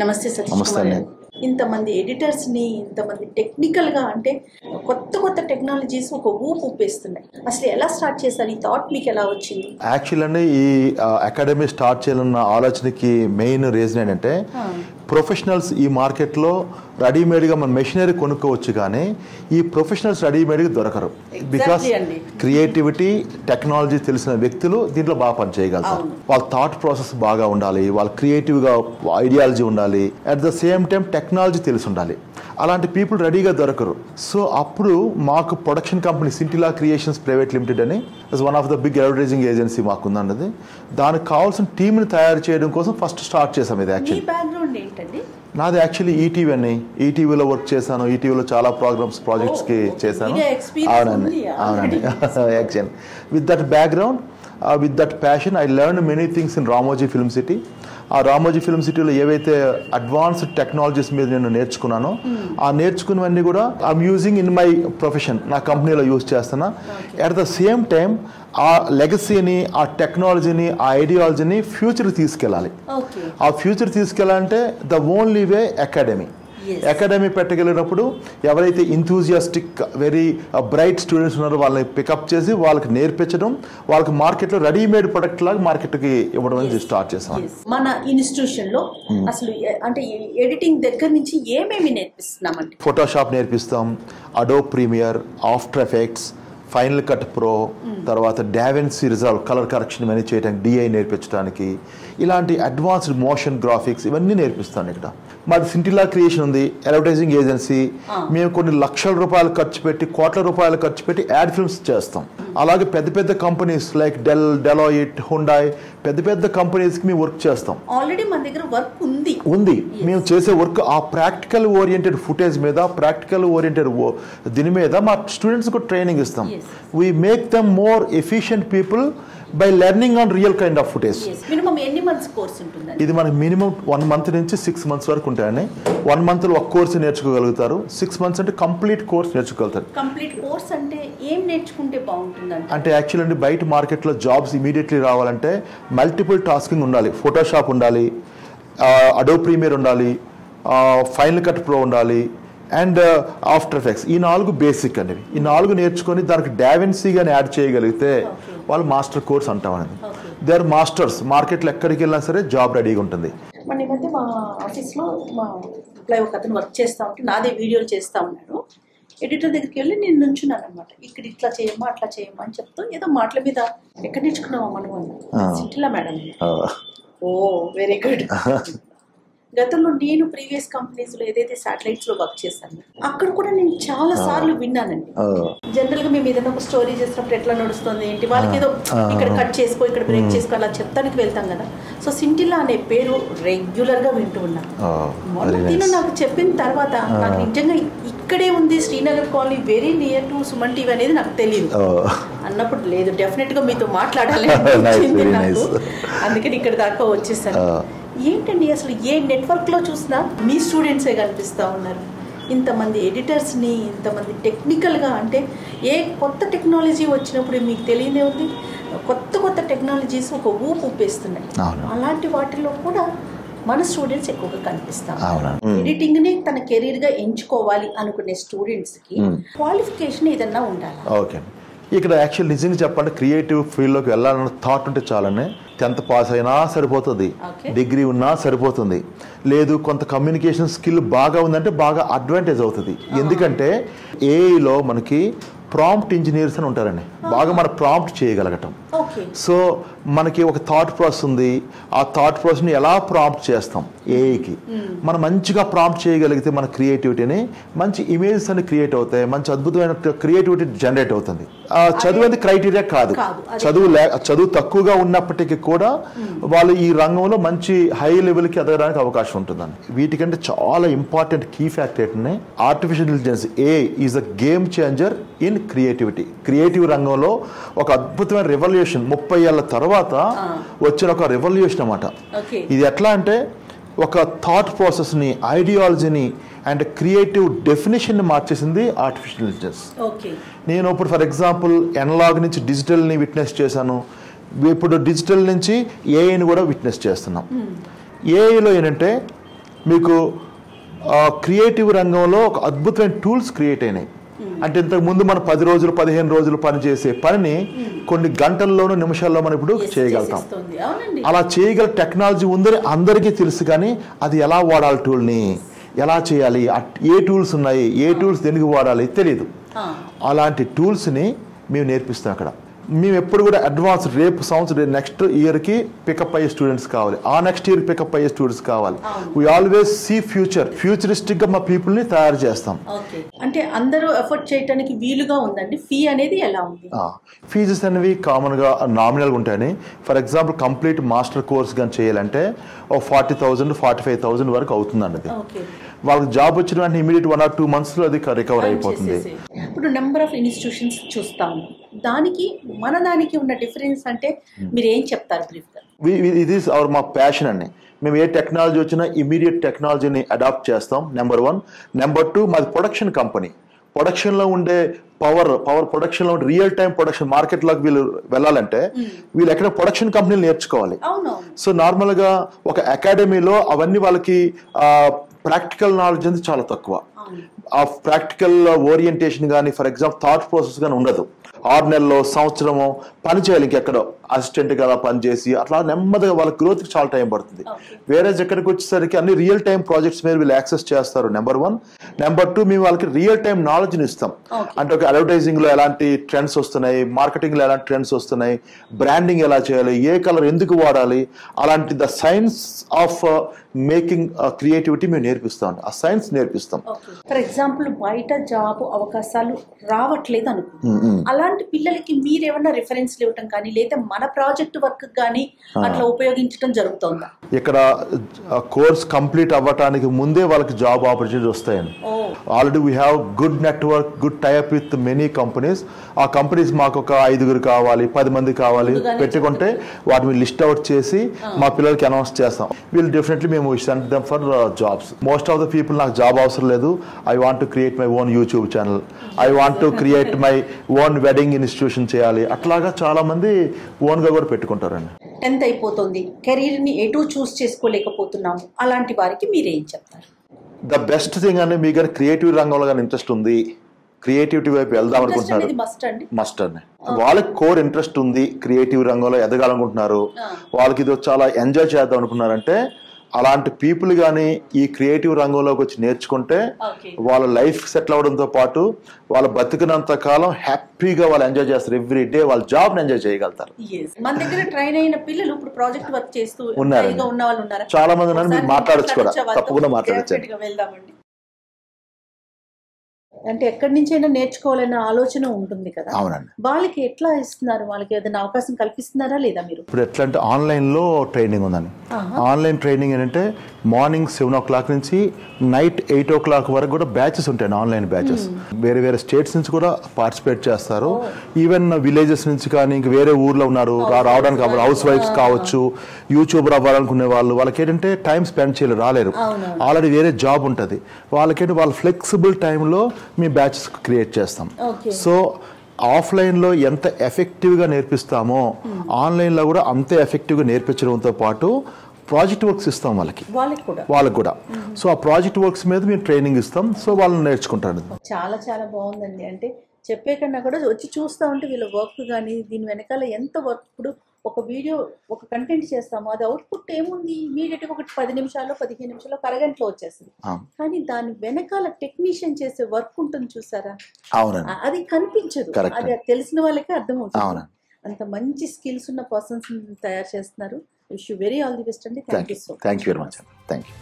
నమస్తే సతీష్ కుమార్ గారు. ఇంతమంది ఎడిటర్స్ని ఇంతమంది టెక్నికల్గా అంటే కొత్త టెక్నాలజీస్ ఒక ఊపేస్తున్నాయి. అసలు ఎలా స్టార్ట్ చేశారు? ఈ థాట్ మీకు ఎలా వచ్చింది? యాక్చువల్ అండి ఈ అకాడమీ స్టార్ట్ చేయాలన్న ఆలోచనకి మెయిన్ రీజన్ ఏంటంటే ప్రొఫెషనల్స్ ఈ మార్కెట్లో రెడీమేడ్గా మన మెషినరీ కొనుక్కోవచ్చు, కానీ ఈ ప్రొఫెషనల్స్ రెడీమేడ్గా దొరకరు. బికాస్ క్రియేటివిటీ టెక్నాలజీ తెలిసిన వ్యక్తులు దీంట్లో బాగా పనిచేయగలుగుతారు. వాళ్ళ థాట్ ప్రాసెస్ బాగా ఉండాలి, వాళ్ళ క్రియేటివ్గా ఐడియాలజీ ఉండాలి, at the same time technology తెలిసి ఉండాలి. అలాంటి పీపుల్ రెడీగా దొరకరు. సో అప్పుడు మాకు production company Scintilla Creations Private Limited అని one of the big advertising agency మాకుందన్నది. దానికి కావాల్సిన టీంని తయారు చేయడం కోసం ఫస్ట్ స్టార్ట్ చేసాం. ఇది యాక్చువల్లీ నాది యాక్చువల్లీ ఈటీవీ అని, ఈటీవీలో వర్క్ చేశాను. ఈటీవీలో చాలా ప్రాజెక్ట్స్కి చేశాను. అవునండి actual with that background, with that passion I learn many things in Ramoji film city. ఆ రామోజీ ఫిల్మ్ సిటీలో ఏవైతే అడ్వాన్స్డ్ టెక్నాలజీస్ మీద నేను నేర్చుకున్నానో ఆ నేర్చుకున్నవన్నీ కూడా I'm using in my profession, నా కంపెనీలో యూజ్ చేస్తున్నా. అట్ ద సేమ్ టైం ఆ లెగసీని, ఆ టెక్నాలజీని, ఆ ఐడియాలజీని ఫ్యూచర్కి తీసుకెళ్ళాలి. ఆ ఫ్యూచర్ తీసుకెళ్ళాలంటే the only way academy. Academy పెట్టగలిగినప్పుడు ఎవరైతే ఇంథూజియాస్టిక్ వెరీ బ్రైట్ స్టూడెంట్స్ ఉన్నారో వాళ్ళని పికప్ చేసి వాళ్ళకి నేర్పించడం, వాళ్ళకి మార్కెట్లో రెడీమేడ్ ప్రొడక్ట్ లాగా మార్కెట్కి ఇవ్వడం అనేది స్టార్ట్ చేసాం. మన ఇన్స్టిట్యూషన్ లో అసలు అంటే ఎడిటింగ్ దగ్గర నుంచి ఏమేమి నేర్పిస్తున్నామంటే ఫోటోషాప్ నేర్పిస్తాం, Adobe Premiere, after effects, final cut pro, తర్వాత డావిన్సీ రిజాల్వ్ కలర్ కరెక్షన్ ఇవన్నీ చేయడానికి, డిఐ నేర్పించడానికి, ఇలాంటి అడ్వాన్స్డ్ మోషన్ గ్రాఫిక్స్ ఇవన్నీ నేర్పిస్తాను. ఇక్కడ మాది సింటిలా క్రియేషన్ ఉంది, అడ్వర్టైజింగ్ ఏజెన్సీ. మేము కొన్ని లక్షల రూపాయలు ఖర్చు పెట్టి, కోట్ల రూపాయలు ఖర్చు పెట్టి యాడ్ ఫిల్మ్స్ చేస్తాం. అలాగే పెద్ద కంపెనీస్ లైక్ డెలాయిట్, హుండాయ్, పెద్ద కంపెనీస్కి మేము వర్క్ చేస్తాం. ఆల్రెడీ మన దగ్గర వర్క్ ఉంది. మేము చేసే వర్క్ ఆ ప్రాక్టికల్ ఓరియంటెడ్ ఫుటేజ్ మీద, ప్రాక్టికల్ ఓరియంటెడ్ దీని మీద మా స్టూడెంట్స్ కూడా ట్రైనింగ్ ఇస్తాం. We make them more efficient people by learning on real kind of footage. Minimum ఎన్ని మంత్స్ కోర్స్ ఉంటుందండి? ఇది మనకి మినిమం 1 month నుంచి 6 months వరకు ఉంటాయండి. 1 month ఒక కోర్స్ నేర్చుకోగలుగుతారు, 6 months అంటే కంప్లీట్ కోర్స్ నేర్చుకోగలుగుతారు. కంప్లీట్ కోర్స్ అంటే ఏం నేర్చుకుంటే బాగుంటుందండి? అంటే యాక్చువల్ అండి బయట మార్కెట్లో జాబ్స్ ఇమీడియట్లీ రావాలంటే మల్టిపుల్ టాస్కింగ్ ఉండాలి. ఫోటోషాప్ ఉండాలి, అడోబ్ ప్రీమియర్ ఉండాలి, ఫైనల్ కట్ ప్రో ఉండాలి, అండ్ ఆఫ్టర్ ఎఫెక్ట్స్. ఈ 4 బేసిక్ అండి. ఈ 4 నేర్చుకొని దానికి డావిన్సీ గాని యాడ్ చేయగలిగితే వాళ్ళు మాస్టర్ కోర్స్ అంటామని. They are masters. మార్కెట్లో ఎక్కడికి వెళ్ళినా సరే జాబ్ రెడీగా ఉంటుంది. మన ఈ మధ్య మా ఆఫీస్లో మా ఎంప్లాయ్ ఒక అతను వర్క్ చేస్తూ ఉంటే నాదే వీడియోలు చేస్తూ ఉన్నాడు. ఎడిటర్ దగ్గరికి వెళ్ళి నేను నుంచున్నాను అనమాట. ఇక్కడ ఇట్లా చేయమ్మా అట్లా చేయమ్మా అని చెప్తూ ఏదో మాటల మీద ఎక్కడ నేర్చుకున్నావా మనం అన్నా. సింటిలా మేడం. ఓ వెరీ గుడ్. గతంలో నేను ప్రీవియస్ కంపెనీస్లో ఏదైతే శాటిలైట్స్లో వర్క్ చేశాను అక్కడ కూడా నేను చాలా సార్లు విన్నానండి. జనరల్గా మేము ఏదైనా ఒక స్టోరీ చేసినప్పుడు ఎట్లా నడుస్తుంది ఏంటి, వాళ్ళకి ఏదో ఇక్కడ కట్ చేసుకో, ఇక్కడ బ్రేక్ చేసుకో అలా చెప్తానికి వెళ్తాం కదా. సో సింటిలా అనే పేరు రెగ్యులర్గా వింటూ ఉన్నాను. మొన్న నాకు చెప్పిన తర్వాత నాకు నిజంగా ఇక్కడే ఉంది Srinagar colony, very near to Suman TV అనేది నాకు తెలియదు. అన్నప్పుడు లేదు డెఫినెట్గా మీతో మాట్లాడాలి అనిపించింది నాకు. అందుకని ఇక్కడ దాకా వచ్చేసాను. ఏంటండి అసలు ఏ నెట్వర్క్లో చూసినా మీ స్టూడెంట్సే కనిపిస్తూ ఉన్నారు. ఇంతమంది ఎడిటర్స్ని ఇంతమంది టెక్నికల్గా అంటే ఏ కొత్త టెక్నాలజీ వచ్చినప్పుడు మీకు తెలియదే ఉంది, కొత్త టెక్నాలజీస్ ఒక ఊపేస్తున్నాయి. అలాంటి వాటిలో కూడా మన స్టూడెంట్స్ ఎక్కువగా కనిపిస్తాం. ఎడిటింగ్ని తన కెరీర్గా ఎంచుకోవాలి అనుకునే స్టూడెంట్స్కి క్వాలిఫికేషన్ ఏదన్నా ఉండాలి. ఓకే, ఇక్కడ యాక్చువల్ నిజంగా చెప్పండి క్రియేటివ్ ఫీల్డ్లోకి వెళ్ళాలన్న థాట్ ఉంటే చాలని 10th పాస్ అయినా సరిపోతుంది, డిగ్రీ ఉన్నా సరిపోతుంది. లేదు కొంత కమ్యూనికేషన్ స్కిల్ బాగా ఉందంటే బాగా అడ్వాంటేజ్ అవుతుంది. ఎందుకంటే ఏఐలో మనకి ప్రాంప్ట్ ఇంజనీర్స్ అని ఉంటారండి. బాగా మనం ప్రాంప్ట్ చేయగలగటం. సో మనకి ఒక థాట్ ప్రాసెస్ ఉంది, ఆ థాట్ ప్రాసెస్ని ఎలా ప్రాంప్ట్ చేస్తాం ఏఐకి. మనం మంచిగా ప్రాంప్ట్ చేయగలిగితే మన క్రియేటివిటీని మంచి ఇమేజెస్ అని క్రియేట్ అవుతాయి, మంచి అద్భుతమైన క్రియేటివిటీ జనరేట్ అవుతుంది. చదువు అనేది క్రైటీరియా కాదు. చదువు తక్కువగా ఉన్నప్పటికీ కూడా వాళ్ళు ఈ రంగంలో మంచి హై లెవెల్కి ఎదగడానికి అవకాశం ఉంటుందండి. వీటికంటే చాలా ఇంపార్టెంట్ కీ ఫ్యాక్టర్ ఏంటంటే artificial intelligence. AI is a game changer in creativity. Creative రంగంలో ఒక అద్భుతమైన రెవల్యూషన్ 30 ఏళ్ల తర్వాత వచ్చిన ఒక రెవల్యూషన్ అన్నమాట. ఇది ఎట్లా అంటే ఒక థాట్ ప్రాసెస్ని, ఐడియాలజీని అండ్ క్రియేటివ్ డెఫినేషన్ని మార్చేసింది ఆర్టిఫిషియల్ ఇంటెలిజెన్స్. నేను ఇప్పుడు ఫర్ ఎగ్జాంపుల్ ఎనలాగ్ నుంచి డిజిటల్ని విట్నెస్ చేశాను, ఇప్పుడు డిజిటల్ నుంచి ఏఐని కూడా విట్నెస్ చేస్తున్నాం. ఏఐలో ఏంటంటే మీకు క్రియేటివ్ రంగంలో ఒక అద్భుతమైన టూల్స్ క్రియేట్ అయినాయి. అంటే ఇంతకు ముందు మనం 10 రోజులు 15 రోజులు పని చేసే పనిని కొన్ని గంటల్లోనూ నిమిషాల్లో మనం ఇప్పుడు చేయగలుగుతాం. అలా చేయగల టెక్నాలజీ ఉందని అందరికీ తెలుసు, కానీ అది ఎలా వాడాలి, టూల్ని ఎలా చేయాలి, ఏ టూల్స్ ఉన్నాయి, ఏ టూల్స్ దేనికి వాడాలి తెలియదు. అలాంటి టూల్స్ని మేము నేర్పిస్తాం అక్కడ. మేము ఎప్పుడు కూడా అడ్వాన్స్ రేపు సంవత్సరం నెక్స్ట్ ఇయర్కి పికప్ అయ్యే స్టూడెంట్స్ కావాలి, ఆ నెక్స్ట్ ఇయర్ పికప్ అయ్యే స్టూడెంట్స్ కావాలి. వీ ఆల్వేస్ సీ ఫ్యూచరిస్టిక్గా మా పీపుల్ని తయారు చేస్తాం. అంటే అందరూ ఎఫర్ట్ చేయడానికి వీలుగా ఉందండి. ఫీ అనేది ఎలా ఉంది? ఫీజెస్ అనేవి కామన్గా నామినల్గా ఉంటాయని. For example complete master course కానీ చేయాలంటే ఓ 40,000 45,000 వరకు అవుతుందండి. అది వాళ్ళకి జాబ్ వచ్చిన వెంటనే ఇమీడియట్ 1 or 2 months అది రికవర్ అయిపోతుంది. ఇప్పుడు నెంబర్ ఆఫ్ ఇన్స్టిట్యూషన్స్ చూస్తాము, దానికి మన దానికి ఉన్న డిఫరెన్స్ అంటే మీరు ఏం చెప్తారు బ్రీఫ్గా? ఇది మా ప్యాషన్ అండి. మేము ఏ టెక్నాలజీ వచ్చినా ఇమీడియట్ టెక్నాలజీని అడాప్ట్ చేస్తాం, నెంబర్ 1. నెంబర్ 2, మాది ప్రొడక్షన్ కంపెనీ. ప్రొడక్షన్లో ఉండే పవర్ ప్రొడక్షన్లో ఉండే రియల్ టైం ప్రొడక్షన్ మార్కెట్లోకి వీళ్ళు వెళ్ళాలంటే వీళ్ళు ఎక్కడ ప్రొడక్షన్ కంపెనీలు నేర్చుకోవాలి. సో నార్మల్గా ఒక అకాడమీలో అవన్నీ వాళ్ళకి ప్రాక్టికల్ నాలెడ్జ్ అనేది చాలా తక్కువ. ఆ ప్రాక్టికల్ ఓరియంటేషన్ కానీ ఫర్ ఎగ్జాంపుల్ థాట్ ప్రాసెస్ కానీ ఉండదు. 6 నెలల్లో సంవత్సరమో పని చేయాలి, ఇంకెక్కడో అసిస్టెంట్గా అలా పనిచేసి అట్లా నెమ్మదిగా వాళ్ళ గ్రోత్కి చాలా టైం పడుతుంది. వేరే ఎక్కడికి వచ్చేసరికి అన్ని రియల్ టైం ప్రాజెక్ట్స్ మీద వీళ్ళు యాక్సెస్ చేస్తారు, నెంబర్ 1. నెంబర్ 2, మేము వాళ్ళకి రియల్ టైం నాలెడ్జ్ని ఇస్తాం. అంటే ఒక అడ్వర్టైజింగ్లో ఎలాంటి ట్రెండ్స్ వస్తున్నాయి, మార్కెటింగ్లో ఎలాంటి ట్రెండ్స్ వస్తున్నాయి, బ్రాండింగ్ ఎలా చేయాలి, ఏ కలర్ ఎందుకు వాడాలి, అలాంటి the science of making creativity మేము నేర్పిస్తాం. ఆ సైన్స్ నేర్పిస్తాం. ఫర్ ఎగ్జాంపుల్ బయట జాబ్ అవకాశాలు రావట్లేదు అనుకో, అలాంటి పిల్లలకి మీరేమన్నా రిఫరెన్స్ ఇవ్వటం కానీ లేదా మన ప్రాజెక్ట్ వర్క్ కానీ అట్లా ఉపయోగించడం జరుగుతుందా? ఇక్కడ కోర్స్ కంప్లీట్ అవ్వటానికి ముందే వాళ్ళకి జాబ్ ఆపర్చునిటీస్ వస్తాయండి. Already we have good network, good tie up with many companies. ఆ కంపెనీస్ మాకు ఒక 5 కావాలి, 10 మంది కావాలి పెట్టుకుంటే వాటిని లిస్ట్ అవుట్ చేసి మా పిల్లలకి అనౌన్స్ చేస్తాం. వీళ్ళు డెఫినెట్లీ మేము send them for jobs. Most of the people నాకు జాబ్ అవసరం లేదు, I want to create my own YouTube channel, I want to create my own wedding institution చేయాలి, అట్లాగా చాలా మంది ఓన్గా కూడా పెట్టుకుంటారండి. 10th అయిపోతుంది, కెరీర్ని ఎటు చూస్ చేసుకోలేకపోతున్నాము, అలాంటి వారికి మీరేం చెప్తారు? ద బెస్ట్ థింగ్ అని మీకు కానీ క్రియేటివ్ రంగంలో కానీ ఇంట్రెస్ట్ ఉంది, క్రియేటివిటీ వైపు వెళ్దాం అనుకుంటున్నారు, మస్ట్ అండి. వాళ్ళకి కోర్ ఇంట్రెస్ట్ ఉంది, క్రియేటివ్ రంగంలో ఎదగాలనుకుంటున్నారు, వాళ్ళకి ఇది చాలా ఎంజాయ్ చేద్దాం అనుకున్నారంటే అలాంటి పీపుల్ కానీ ఈ క్రియేటివ్ రంగంలోకి వచ్చి నేర్చుకుంటే వాళ్ళ లైఫ్ సెటిల్ అవడంతో పాటు వాళ్ళ బతికినంత కాలం హ్యాపీగా వాళ్ళు ఎంజాయ్ చేస్తారు. ఎవ్రీ డే వాళ్ళ జాబ్ ఎంజాయ్ చేయగలుగుతారు. మన దగ్గర ట్రైన్ అయిన పిల్లలు ఇప్పుడు ప్రాజెక్ట్ వర్క్ చేస్తూ ఉన్నారు, చాలా మంది ఉన్నారు. మీరు మాట్లాడచ్చు కూడా, తప్పకుండా మాట్లాడచ్చు. వెళ్దామండి. అంటే ఎక్కడి నుంచైనా నేర్చుకోవాలన్న ఆలోచన ఉంటుంది కదా. అవునండి. వాళ్ళకి ఎట్లా ఇస్తున్నారు? వాళ్ళకి ఏదైనా అవకాశం కల్పిస్తున్నారా లేదా మీరు? ఇప్పుడు ఎట్లా అంటే ఆన్లైన్లో ట్రైనింగ్ ఉందండి. ఆన్లైన్ ట్రైనింగ్ ఏంటంటే మార్నింగ్ 7 o'clock నుంచి నైట్ 8 o'clock వరకు కూడా బ్యాచెస్ ఉంటాయండి, ఆన్లైన్ బ్యాచెస్. వేరే వేరే స్టేట్స్ నుంచి కూడా పార్టిసిపేట్ చేస్తారు. ఈవెన్ విలేజెస్ నుంచి కానీ ఇంక వేరే ఊర్లో ఉన్నారు రావడానికి అవ్వదు, హౌస్ వైఫ్స్ కావచ్చు, యూట్యూబర్ అవ్వాలనుకునే వాళ్ళు, వాళ్ళకి ఏంటంటే టైం స్పెండ్ చేయలేరు, రాలేరు, ఆల్రెడీ వేరే జాబ్ ఉంటుంది. వాళ్ళకేంటి వాళ్ళ ఫ్లెక్సిబుల్ టైంలో మీ బ్యాచెస్ క్రియేట్ చేస్తాం. సో ఆఫ్లైన్లో ఎంత ఎఫెక్టివ్గా నేర్పిస్తామో ఆన్లైన్లో కూడా అంతే ఎఫెక్టివ్గా నేర్పించడంతో పాటు ప్రాజెక్ట్ వర్క్స్ ఇస్తాం వాళ్ళకి కూడా. సో ఆ ప్రాజెక్ట్ వర్క్స్ మీద మేము ట్రైనింగ్ ఇస్తాం. సో వాళ్ళు నేర్చుకుంటారు. చాలా చాలా బాగుందండి. అంటే చెప్పే కన్నా కూడా వచ్చి చూస్తూ ఉంటే వీళ్ళ వర్క్ కానీ దీని వెనకాల ఎంత వర్క్. ఇప్పుడు ఒక వీడియో ఒక కంటెంట్ చేస్తాము, అది అవుట్పుట్ ఏముంది, ఇమీడియట్గా ఒక 10 నిమిషాల్లో 15 నిమిషాల్లో అరగంటలో వచ్చేస్తుంది. కానీ దాని వెనకాల టెక్నీషియన్ చేసే వర్క్ ఉంటుంది చూసారా, అది కనిపించదు. అది తెలిసిన వాళ్ళకే అర్థమవుతుంది. అంత మంచి స్కిల్స్ ఉన్న పర్సన్స్ తయారు చేస్తున్నారు. Wish you very all the best అండి. Thank you so much. Thank you very much. Thank you.